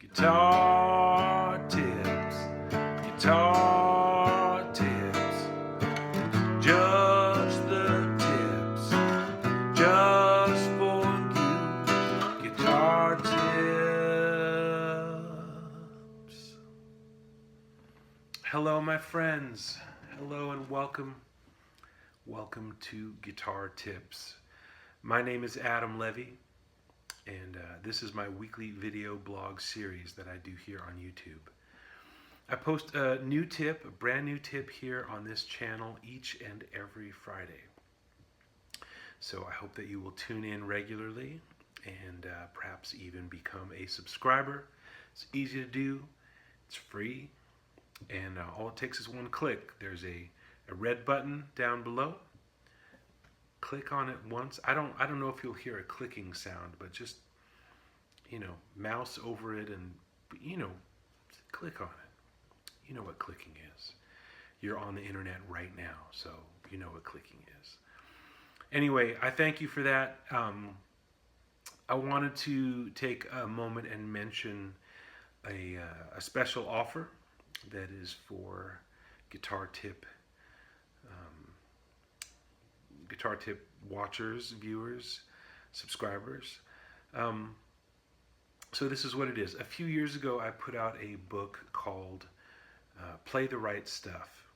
Guitar tips, guitar tips, just the tips, just for you, guitar tips. Hello, my friends. Hello and welcome. Welcome to Guitar Tips. My name is Adam Levy, and this is my weekly video blog series that I do here on YouTube. I post a new tip, a brand new tip here on this channel each and every Friday. So I hope that you will tune in regularly and perhaps even become a subscriber. It's easy to do, it's free, and all it takes is one click. There's a red button down below. Click on it once. I don't know if you'll hear a clicking sound, but just, mouse over it and, click on it. You know what clicking is. You're on the internet right now, so you know what clicking is. Anyway, I thank you for that. I wanted to take a moment and mention a special offer that is for Guitar Tip watchers, viewers, subscribers. So this is what it is. A few years ago, I put out a book called Play the Right Stuff,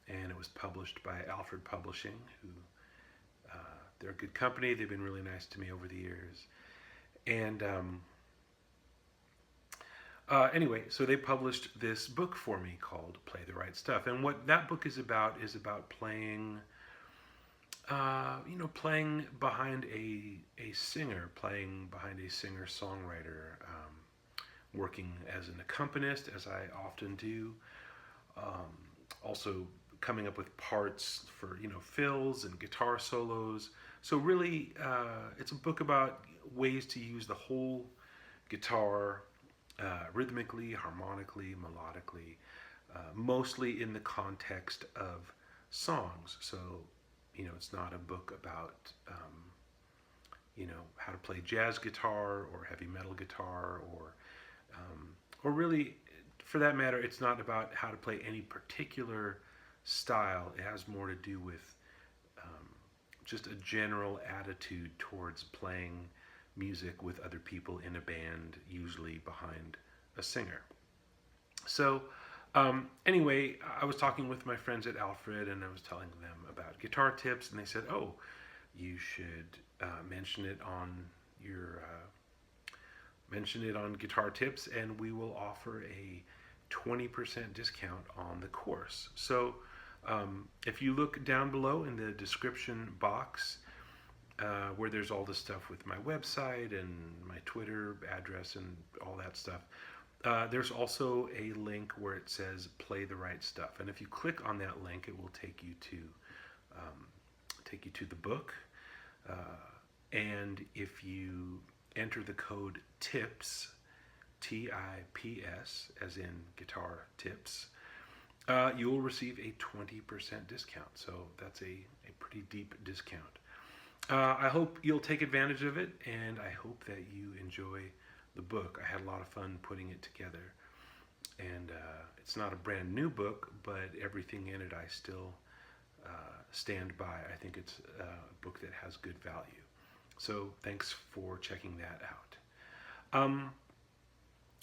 and it was published by Alfred Publishing, who they're a good company. They've been really nice to me over the years. And anyway, so they published this book for me called Play the Right Stuff. And what that book is about playing playing behind a singer, playing behind a singer-songwriter, working as an accompanist, as I often do, also coming up with parts for, fills and guitar solos. So really, it's a book about ways to use the whole guitar, rhythmically, harmonically, melodically, mostly in the context of songs. So it's not a book about, how to play jazz guitar or heavy metal guitar or really, for that matter, it's not about how to play any particular style. It has more to do with just a general attitude towards playing music with other people in a band, usually behind a singer. So, anyway, I was talking with my friends at Alfred, and I was telling them about guitar tips, and they said, "Oh, you should mention it on Guitar Tips, and we will offer a 20% discount on the course." So, if you look down below in the description box, where there's all the stuff with my website and my Twitter address and all that stuff. There's also a link where it says "Play the Right Stuff," and if you click on that link, it will take you to the book. And if you enter the code TIPS, TIPS, as in guitar tips, you will receive a 20% discount. So that's a pretty deep discount. I hope you'll take advantage of it, and I hope that you enjoy the book. I had a lot of fun putting it together, and it's not a brand new book, but everything in it I still stand by. I think it's a book that has good value. So thanks for checking that out.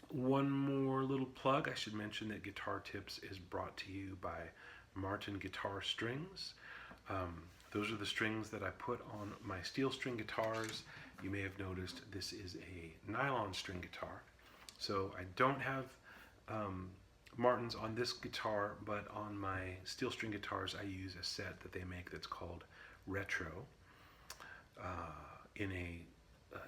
One more little plug. I should mention that Guitar Tips is brought to you by Martin Guitar Strings. Those are the strings that I put on my steel string guitars. You may have noticed this is a nylon string guitar. So I don't have Martins on this guitar, but on my steel string guitars I use a set that they make that's called Retro, in a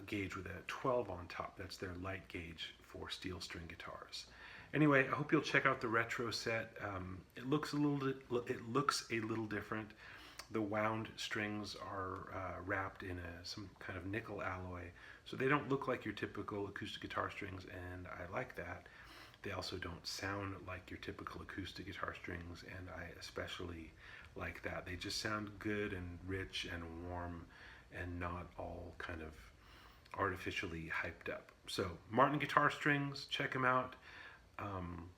gauge with a 12 on top. That's their light gauge for steel string guitars. Anyway, I hope you'll check out the Retro set. It looks a little different. The wound strings are wrapped in some kind of nickel alloy, so they don't look like your typical acoustic guitar strings, and I like that. They also don't sound like your typical acoustic guitar strings, and I especially like that. They just sound good and rich and warm and not all kind of artificially hyped up. So Martin Guitar Strings, check him out. Um,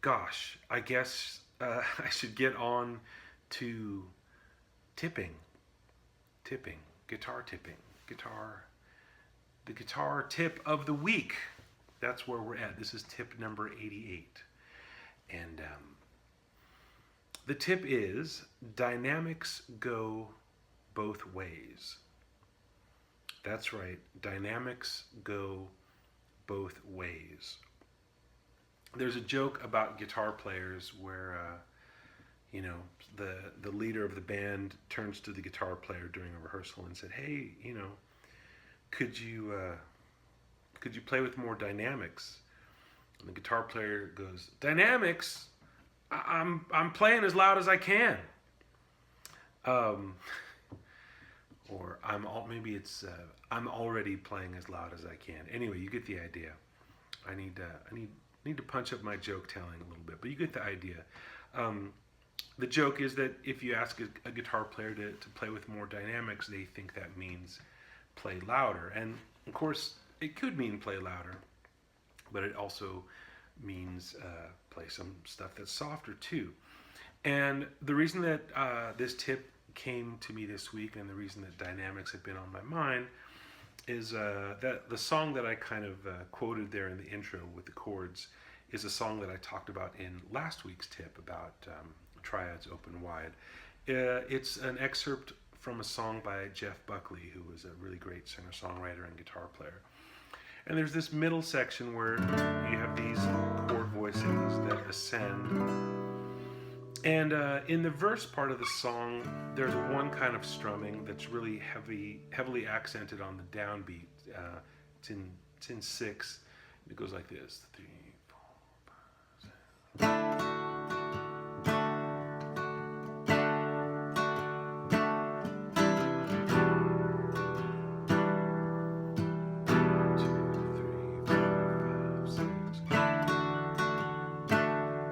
Gosh, I guess I should get on to tipping, guitar tipping, the guitar tip of the week. That's where we're at. This is tip number 88. And the tip is dynamics go both ways. That's right, dynamics go both ways. There's a joke about guitar players where, the leader of the band turns to the guitar player during a rehearsal and said, "Hey, could you play with more dynamics?" And the guitar player goes, "Dynamics? I'm playing as loud as I can." Or I'm already playing as loud as I can. Anyway, you get the idea. I need to punch up my joke telling a little bit, but you get the idea. The joke is that if you ask a guitar player to play with more dynamics, they think that means play louder. And of course, it could mean play louder, but it also means play some stuff that's softer too. And the reason that this tip came to me this week, and the reason that dynamics have been on my mind, is that the song that I kind of quoted there in the intro with the chords is a song that I talked about in last week's tip about triads open wide. It's an excerpt from a song by Jeff Buckley, who was a really great singer-songwriter and guitar player. And there's this middle section where you have these chord voicings that ascend. And in the verse part of the song, there's one kind of strumming that's really heavily accented on the downbeat. It's in 6. It goes like this: 3, 4, 5, 6.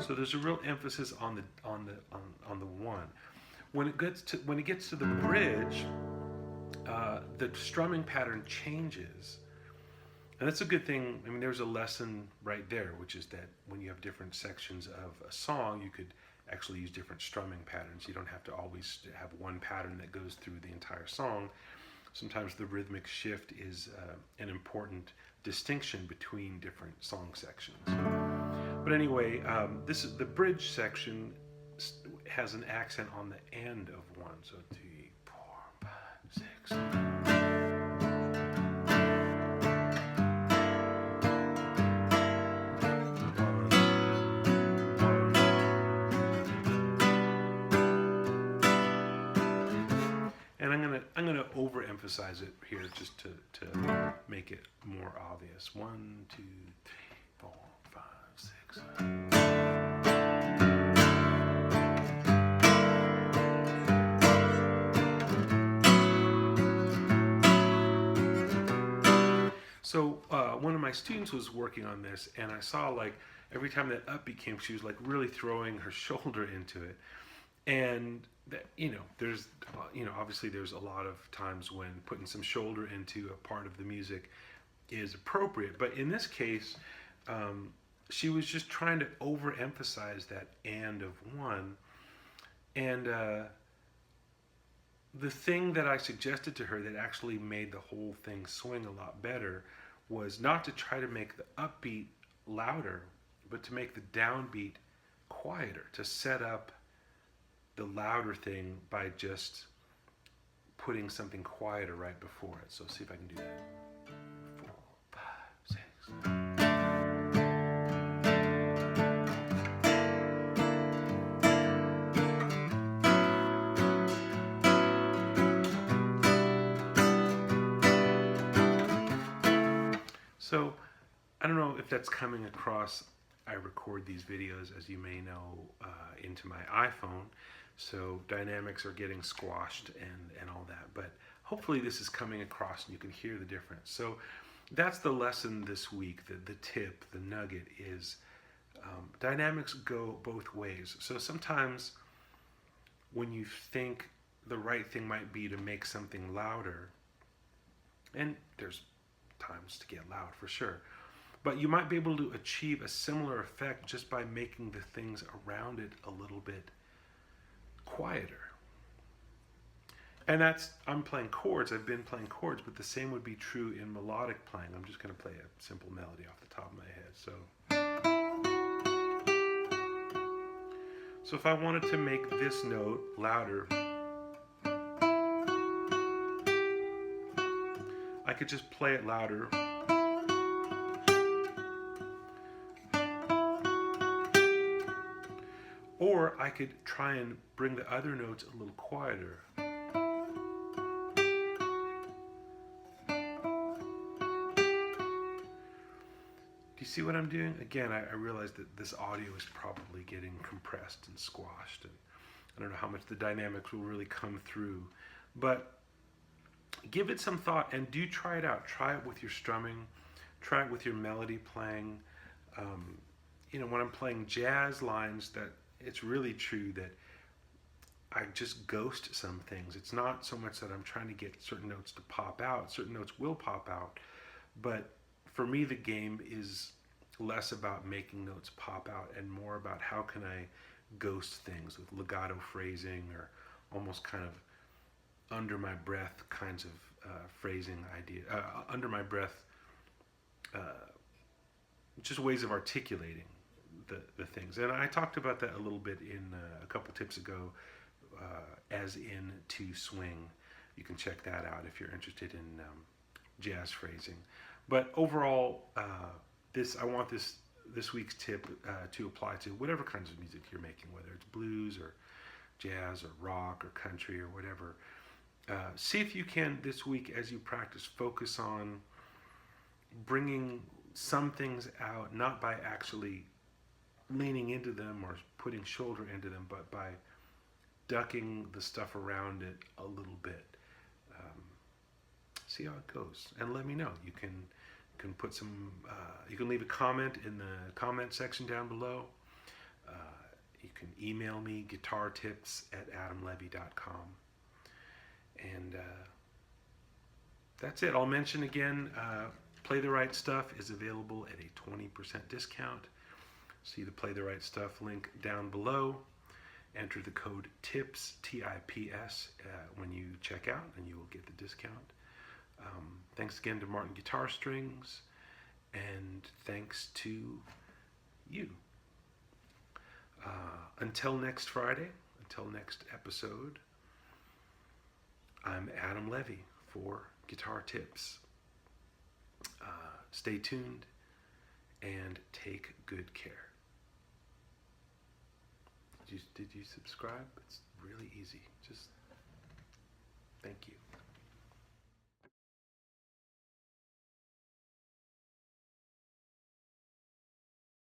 So there's a real emphasis on the one. When it gets to the bridge, the strumming pattern changes, and that's a good thing. I mean, there's a lesson right there, which is that when you have different sections of a song, you could actually use different strumming patterns. You don't have to always have one pattern that goes through the entire song. Sometimes the rhythmic shift is an important distinction between different song sections. But anyway, this is the bridge section has an accent on the end of one. So 3, 4, 5, 6. And I'm gonna overemphasize it here just to make it more obvious. 1, 2, 3, 4, 5, 6. So one of my students was working on this, and I saw like every time that upbeat came, she was like really throwing her shoulder into it. And that, there's obviously there's a lot of times when putting some shoulder into a part of the music is appropriate, but in this case, she was just trying to overemphasize that and of one. And the thing that I suggested to her that actually made the whole thing swing a lot better was not to try to make the upbeat louder, but to make the downbeat quieter, to set up the louder thing by just putting something quieter right before it. So see if I can do that. 4, 5, 6. So I don't know if that's coming across. I record these videos, as you may know, into my iPhone. So dynamics are getting squashed and all that. But hopefully this is coming across and you can hear the difference. So that's the lesson this week. The tip, the nugget is dynamics go both ways. So sometimes when you think the right thing might be to make something louder, and there's times to get loud for sure. But you might be able to achieve a similar effect just by making the things around it a little bit quieter. And I'm playing chords, I've been playing chords, but the same would be true in melodic playing. I'm just going to play a simple melody off the top of my head. So if I wanted to make this note louder, I could just play it louder. Or I could try and bring the other notes a little quieter. Do you see what I'm doing? Again, I realize that this audio is probably getting compressed and squashed, and I don't know how much the dynamics will really come through, but give it some thought and do try it out. Try it with your strumming, try it with your melody playing. When I'm playing jazz lines, that it's really true that I just ghost some things. It's not so much that I'm trying to get certain notes to pop out. Certain notes will pop out, but for me, the game is less about making notes pop out and more about how can I ghost things with legato phrasing or almost kind of under my breath kinds of phrasing idea, under my breath, just ways of articulating the things. And I talked about that a little bit in a couple tips ago, as in to swing. You can check that out if you're interested in jazz phrasing. But overall, I want this week's tip to apply to whatever kinds of music you're making, whether it's blues or jazz or rock or country or whatever. See if you can this week, as you practice, focus on bringing some things out, not by actually leaning into them or putting shoulder into them, but by ducking the stuff around it a little bit. See how it goes, and let me know. You can put some. You can leave a comment in the comment section down below. You can email me guitartips@adamlevy.com, and that's it. I'll mention again. Play the Right Stuff is available at a 20% discount. See the Play the Right Stuff link down below. Enter the code TIPS, TIPS, when you check out, and you will get the discount. Thanks again to Martin Guitar Strings, and thanks to you. Until next Friday, until next episode, I'm Adam Levy for Guitar Tips. Stay tuned and take good care. Did you subscribe? It's really easy. Just